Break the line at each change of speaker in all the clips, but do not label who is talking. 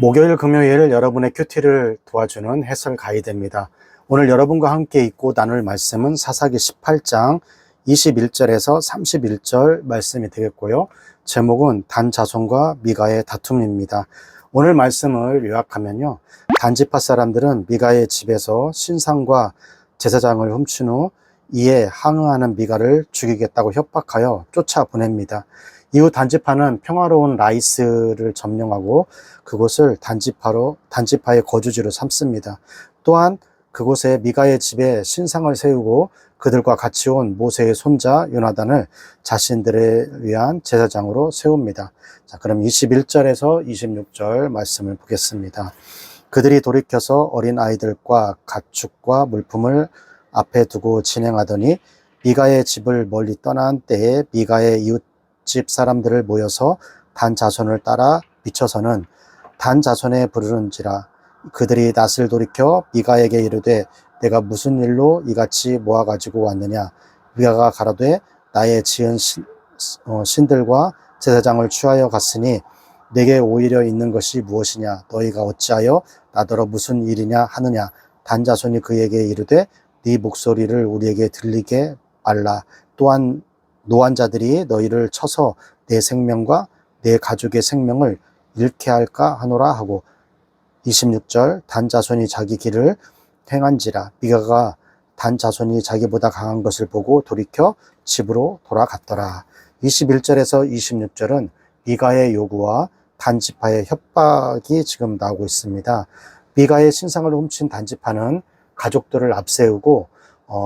목요일, 금요일 여러분의 큐티를 도와주는 해설 가이드입니다. 오늘 여러분과 함께 읽고 나눌 말씀은 사사기 18장 21절에서 31절 말씀이 되겠고요. 제목은 단 자손과 미가의 다툼입니다. 오늘 말씀을 요약하면요. 단지파 사람들은 미가의 집에서 신상과 제사장을 훔친 후 이에 항의하는 미가를 죽이겠다고 협박하여 쫓아보냅니다. 이후 단지파는 평화로운 라이스를 점령하고 그곳을 단지파의 거주지로 삼습니다. 또한 그곳에 미가의 집에 신상을 세우고 그들과 같이 온 모세의 손자 요나단을 자신들을 위한 제사장으로 세웁니다. 자, 그럼 21절에서 26절 말씀을 보겠습니다. 그들이 돌이켜서 어린 아이들과 가축과 물품을 앞에 두고 진행하더니 미가의 집을 멀리 떠난 때에 미가의 이웃집 사람들을 모여서 단 자손을 따라 미쳐서는 단 자손에 부르는지라. 그들이 낯을 돌이켜 미가에게 이르되 내가 무슨 일로 이같이 모아가지고 왔느냐. 미가가 가라되 나의 지은 신들과 제사장을 취하여 갔으니 내게 오히려 있는 것이 무엇이냐. 너희가 어찌하여 나더러 무슨 일이냐 하느냐. 단 자손이 그에게 이르되 네 목소리를 우리에게 들리게 말라. 또한 노한 자들이 너희를 쳐서 내 생명과 내 가족의 생명을 잃게 할까 하노라 하고 26절 단 자손이 자기 길을 행한지라. 미가가 단 자손이 자기보다 강한 것을 보고 돌이켜 집으로 돌아갔더라. 21절에서 26절은 미가의 요구와 단지파의 협박이 지금 나오고 있습니다. 미가의 신상을 훔친 단지파는 가족들을 앞세우고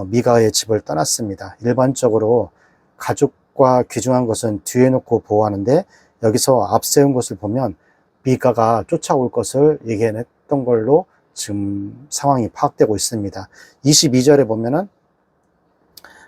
미가의 집을 떠났습니다. 일반적으로 가족과 귀중한 것은 뒤에 놓고 보호하는데 여기서 앞세운 것을 보면 미가가 쫓아올 것을 예견했던 걸로 지금 상황이 파악되고 있습니다. 22절에 보면은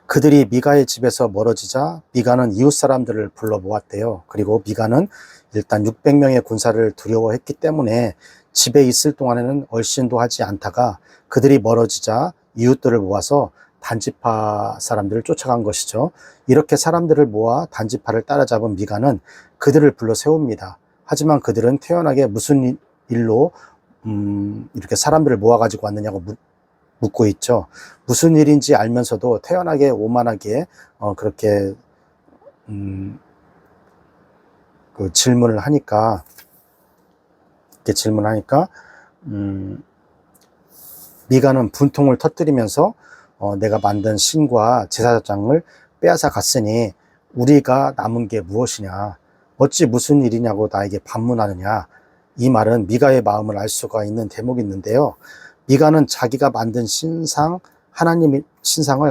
그들이 미가의 집에서 멀어지자 미가는 이웃 사람들을 불러 모았대요. 그리고 미가는 일단 600명의 군사를 두려워했기 때문에 집에 있을 동안에는 얼씬도 하지 않다가 그들이 멀어지자 이웃들을 모아서 단지파 사람들을 쫓아간 것이죠. 이렇게 사람들을 모아 단지파를 따라잡은 미가는 그들을 불러 세웁니다. 하지만 그들은 태연하게 무슨 일로 이렇게 사람들을 모아가지고 왔느냐고 묻고 있죠. 무슨 일인지 알면서도 태연하게 오만하게 그렇게 그 질문을 하니까 미가는 분통을 터뜨리면서 내가 만든 신과 제사장을 빼앗아 갔으니 우리가 남은 게 무엇이냐, 어찌 무슨 일이냐고 나에게 반문하느냐. 이 말은 미가의 마음을 알 수가 있는 대목이 있는데요. 미가는 자기가 만든 신상을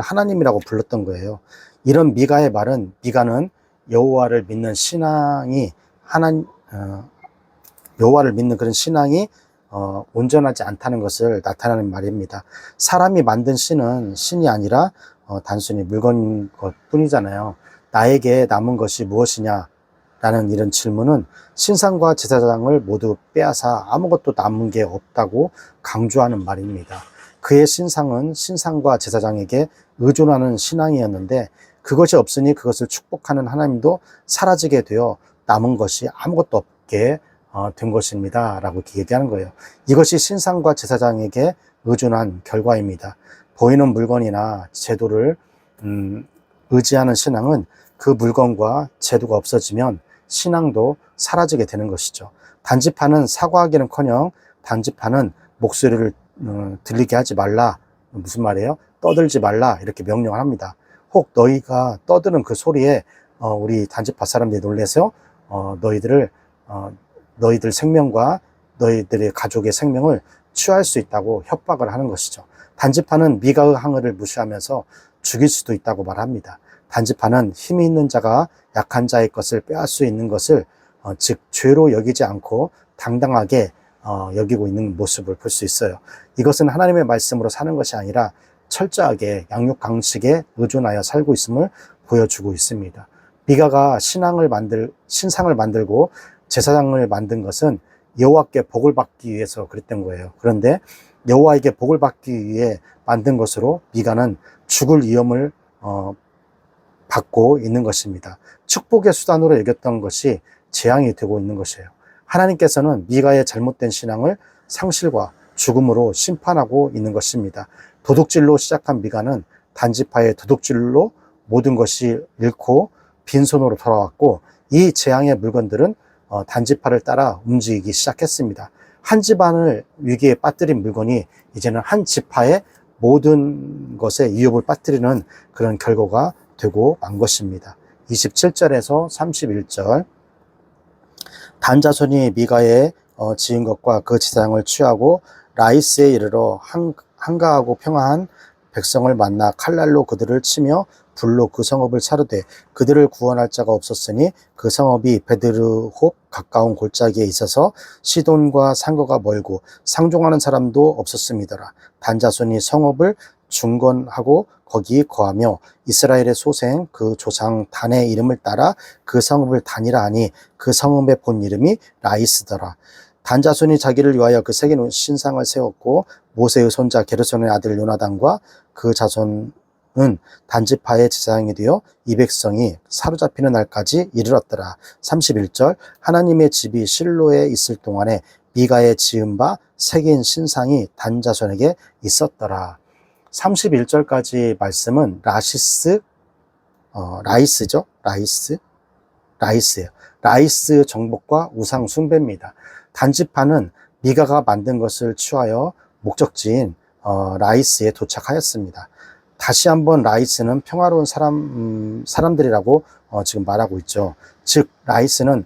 하나님이라고 불렀던 거예요. 이런 미가의 말은 미가는 여호와를 믿는 여호와를 믿는 그런 신앙이 온전하지 않다는 것을 나타내는 말입니다. 사람이 만든 신은 신이 아니라 단순히 물건인 것 뿐이잖아요. 나에게 남은 것이 무엇이냐 라는 이런 질문은 신상과 제사장을 모두 빼앗아 아무것도 남은 게 없다고 강조하는 말입니다. 그의 신상은 신상과 제사장에게 의존하는 신앙이었는데 그것이 없으니 그것을 축복하는 하나님도 사라지게 되어 남은 것이 아무것도 없게 된 것입니다 라고 얘기하는 거예요. 이것이 신상과 제사장에게 의존한 결과입니다. 보이는 물건이나 제도를 의지하는 신앙은 그 물건과 제도가 없어지면 신앙도 사라지게 되는 것이죠. 단지파는 사과하기는커녕 단지파는 목소리를 들리게 하지 말라. 무슨 말이에요? 떠들지 말라 이렇게 명령을 합니다. 혹 너희가 떠드는 그 소리에 우리 단지파 사람들이 놀라서 너희들 생명과 너희들의 가족의 생명을 취할 수 있다고 협박을 하는 것이죠. 단지파는 미가의 항의를 무시하면서 죽일 수도 있다고 말합니다. 단지파는 힘이 있는 자가 약한 자의 것을 빼앗을 수 있는 것을 즉 죄로 여기지 않고 당당하게 여기고 있는 모습을 볼 수 있어요. 이것은 하나님의 말씀으로 사는 것이 아니라 철저하게 양육 강식에 의존하여 살고 있음을 보여주고 있습니다. 미가가 신상을 만들고 제사장을 만든 것은 여호와께 복을 받기 위해서 그랬던 거예요. 그런데 여호와에게 복을 받기 위해 만든 것으로 미가는 죽을 위험을 받고 있는 것입니다. 축복의 수단으로 여겼던 것이 재앙이 되고 있는 것이에요. 하나님께서는 미가의 잘못된 신앙을 상실과 죽음으로 심판하고 있는 것입니다. 도둑질로 시작한 미가는 단지파의 도둑질로 모든 것이 잃고 빈손으로 돌아왔고, 이 재앙의 물건들은 단지파를 따라 움직이기 시작했습니다. 한 집안을 위기에 빠뜨린 물건이 이제는 한 지파의 모든 것에 위협을 빠뜨리는 그런 결과가 되고 만 것입니다. 27절에서 31절, 단 자손이 미가에 지은 것과 그 지상을 취하고 라이스에 이르러 한가하고 평화한 백성을 만나 칼날로 그들을 치며 불로 그 성읍을 사르되 그들을 구원할 자가 없었으니 그 성읍이 베드르홉 가까운 골짜기에 있어서 시돈과 상거가 멀고 상종하는 사람도 없었음이더라. 단 자손이 성읍을 중건하고 거기 거하며 이스라엘의 소생 그 조상 단의 이름을 따라 그 성읍을 단이라 하니 그 성읍의 본 이름이 라이스더라. 단 자손이 자기를 위하여 그 새긴 신상을 세웠고 모세의 손자 게르손의 아들 요나단과 그 자손은 단지파의 제사장이 되어 이 백성이 사로잡히는 날까지 이르렀더라. 31절, 하나님의 집이 실로에 있을 동안에 미가의 지은 바 새긴 신상이 단 자손에게 있었더라. 31절까지 말씀은 라이스죠. 라이스예요. 라이스 정복과 우상 숭배입니다. 단지파는 미가가 만든 것을 취하여 목적지인 라이스에 도착하였습니다. 다시 한번 라이스는 평화로운 사람들이라고 지금 말하고 있죠. 즉 라이스는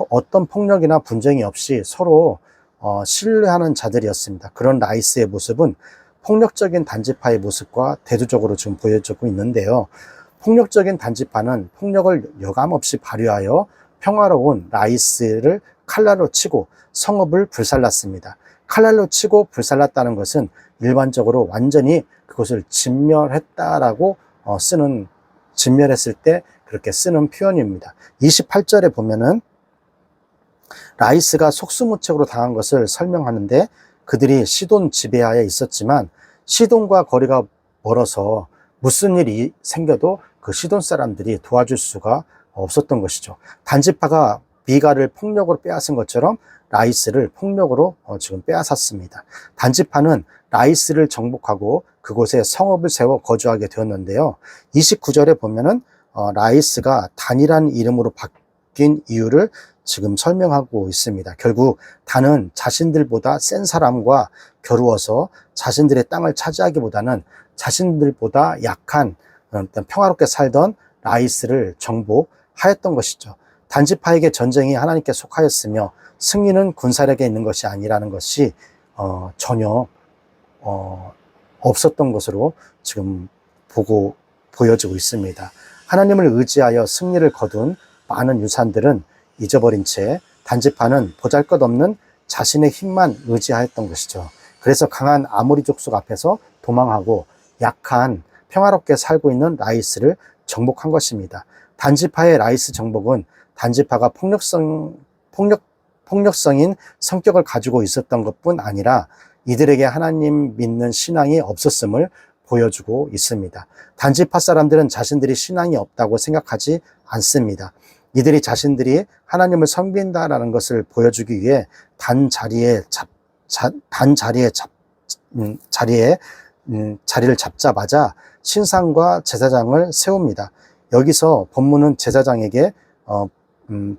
어떤 폭력이나 분쟁이 없이 서로 신뢰하는 자들이었습니다. 그런 라이스의 모습은 폭력적인 단지파의 모습과 대조적으로 지금 보여주고 있는데요. 폭력적인 단지파는 폭력을 여감없이 발휘하여 평화로운 라이스를 칼날로 치고 성읍을 불살랐습니다. 칼날로 치고 불살랐다는 것은 일반적으로 완전히 그것을 진멸했다라고 진멸했을 때 그렇게 쓰는 표현입니다. 28절에 보면은 라이스가 속수무책으로 당한 것을 설명하는데, 그들이 시돈 지배하에 있었지만 시돈과 거리가 멀어서 무슨 일이 생겨도 그 시돈 사람들이 도와줄 수가 없었던 것이죠. 단지파가 미가를 폭력으로 빼앗은 것처럼 라이스를 폭력으로 지금 빼앗았습니다. 단지파는 라이스를 정복하고 그곳에 성읍을 세워 거주하게 되었는데요. 29절에 보면은 라이스가 단이라는 이름으로 바뀐 이유를 지금 설명하고 있습니다. 결국 단은 자신들보다 센 사람과 겨루어서 자신들의 땅을 차지하기보다는 자신들보다 약한 평화롭게 살던 라이스를 정복하였던 것이죠. 단지파에게 전쟁이 하나님께 속하였으며 승리는 군사력에 있는 것이 아니라는 것이 전혀 없었던 것으로 지금 보여지고 있습니다. 하나님을 의지하여 승리를 거둔 많은 유산들은 잊어버린 채 단지파는 보잘것없는 자신의 힘만 의지하였던 것이죠. 그래서 강한 아모리 족속 앞에서 도망하고 약한 평화롭게 살고 있는 라이스를 정복한 것입니다. 단지파의 라이스 정복은 단지파가 폭력성인 성격을 가지고 있었던 것뿐 아니라 이들에게 하나님 믿는 신앙이 없었음을 보여주고 있습니다. 단지파 사람들은 자신들이 신앙이 없다고 생각하지 않습니다. 이들이 자신들이 하나님을 섬긴다라는 것을 보여주기 위해 자리를 잡자마자 신상과 제사장을 세웁니다. 여기서 본문은 제사장에게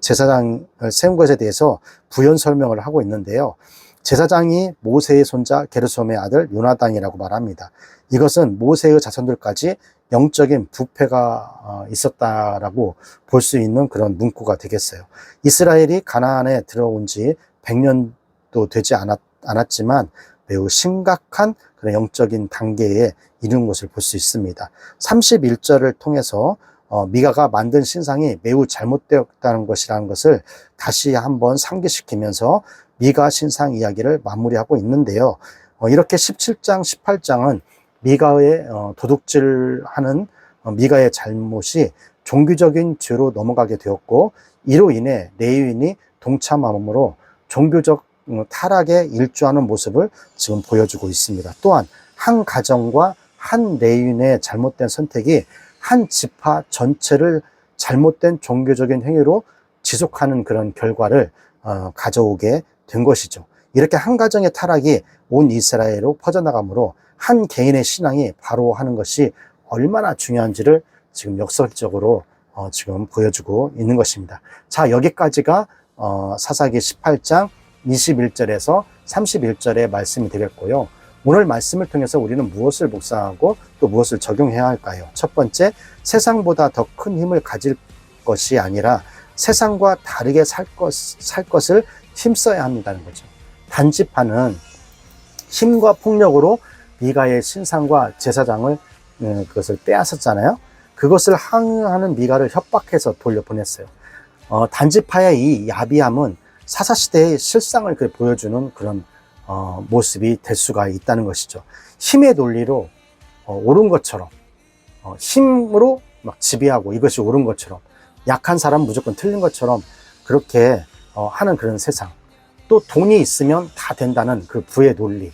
제사장을 세운 것에 대해서 부연 설명을 하고 있는데요. 제사장이 모세의 손자 게르솜의 아들 요나단이라고 말합니다. 이것은 모세의 자손들까지 영적인 부패가 있었다라고 볼 수 있는 그런 문구가 되겠어요. 이스라엘이 가나안에 들어온 지 100년도 되지 않았지만 매우 심각한 그런 영적인 단계에 이른 것을 볼 수 있습니다. 31절을 통해서 미가가 만든 신상이 매우 잘못되었다는 것이라는 것을 다시 한번 상기시키면서 미가 신상 이야기를 마무리하고 있는데요. 이렇게 17장, 18장은 미가의 도둑질하는 미가의 잘못이 종교적인 죄로 넘어가게 되었고, 이로 인해 레위인이 동참함으로 종교적 타락에 일조하는 모습을 지금 보여주고 있습니다. 또한 한 가정과 한 레위인의 잘못된 선택이 한 지파 전체를 잘못된 종교적인 행위로 지속하는 그런 결과를 가져오게 된 것이죠. 이렇게 한 가정의 타락이 온 이스라엘로 퍼져나가므로 한 개인의 신앙이 바로 하는 것이 얼마나 중요한지를 지금 역설적으로 지금 보여주고 있는 것입니다. 자, 여기까지가 사사기 18장 21절에서 31절의 말씀이 되겠고요. 오늘 말씀을 통해서 우리는 무엇을 묵상하고 또 무엇을 적용해야 할까요? 첫 번째, 세상보다 더 큰 힘을 가질 것이 아니라 세상과 다르게 살 것을 힘써야 한다는 거죠. 단지파는 힘과 폭력으로 미가의 신상과 제사장을 그것을 빼앗았잖아요. 그것을 항의하는 미가를 협박해서 돌려보냈어요. 단지파의 이 야비함은 사사시대의 실상을 보여주는 그런 모습이 될 수가 있다는 것이죠. 힘의 논리로 옳은 것처럼 힘으로 막 지배하고 이것이 옳은 것처럼 약한 사람은 무조건 틀린 것처럼 그렇게 하는 그런 세상, 또 돈이 있으면 다 된다는 그 부의 논리,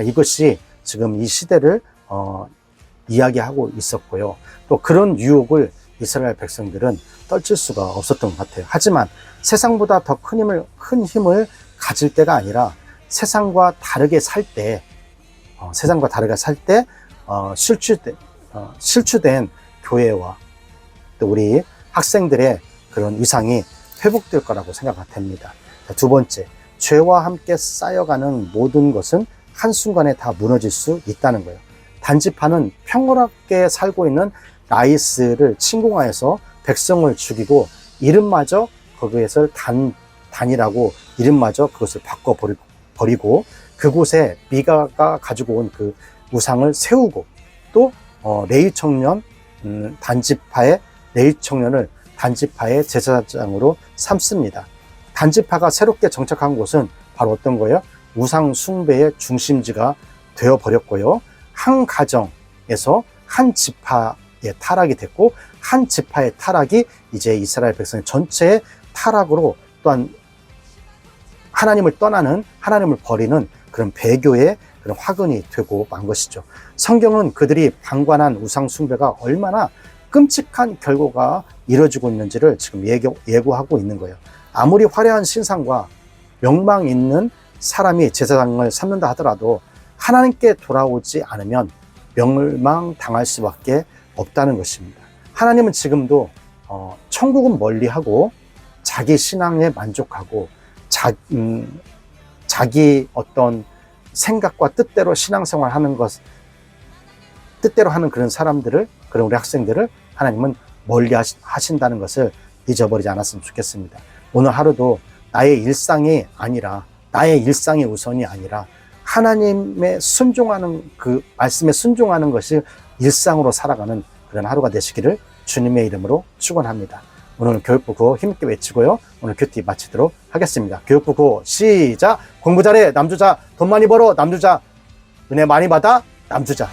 이것이 지금 이 시대를 이야기하고 있었고요. 또 그런 유혹을 이스라엘 백성들은 떨칠 수가 없었던 것 같아요. 하지만 세상보다 더 큰 힘을 가질 때가 아니라 세상과 다르게 살 때, 실추된 교회와 또 우리 학생들의 그런 위상이 회복될 거라고 생각됩니다. 두 번째, 죄와 함께 쌓여가는 모든 것은 한순간에 다 무너질 수 있다는 거예요. 단지파는 평화롭게 살고 있는 라이스를 침공하여서 백성을 죽이고 이름마저 거기에서 단이라고 이름마저 그것을 바꿔버리고 그곳에 미가가 가지고 온 그 우상을 세우고 또 레위 청년, 단지파의 레위 청년을 단지파의 제사장으로 삼습니다. 단지파가 새롭게 정착한 곳은 바로 어떤 거예요? 우상 숭배의 중심지가 되어버렸고요. 한 가정에서 한 지파의 타락이 됐고 한 지파의 타락이 이제 이스라엘 백성 전체의 타락으로 또한 하나님을 떠나는, 하나님을 버리는 그런 배교의 그런 화근이 되고 만 것이죠. 성경은 그들이 방관한 우상 숭배가 얼마나 끔찍한 결과가 이루어지고 있는지를 지금 예고하고 있는 거예요. 아무리 화려한 신상과 명망 있는 사람이 제사장을 삼는다 하더라도 하나님께 돌아오지 않으면 멸망당할 수밖에 없다는 것입니다. 하나님은 지금도 천국은 멀리하고 자기 신앙에 만족하고 자기 어떤 생각과 뜻대로 신앙생활 하는 것, 뜻대로 하는 그런 사람들을, 그런 우리 학생들을 하나님은 멀리 하신다는 것을 잊어버리지 않았으면 좋겠습니다. 오늘 하루도 나의 일상이 우선이 아니라 하나님의 순종하는 그 말씀에 순종하는 것이 일상으로 살아가는 그런 하루가 되시기를 주님의 이름으로 축원합니다. 오늘은 교육부 구호 힘있게 외치고요. 오늘 큐티 마치도록 하겠습니다. 교육부 구호 시작! 공부 잘해 남주자, 돈 많이 벌어 남주자, 은혜 많이 받아 남주자.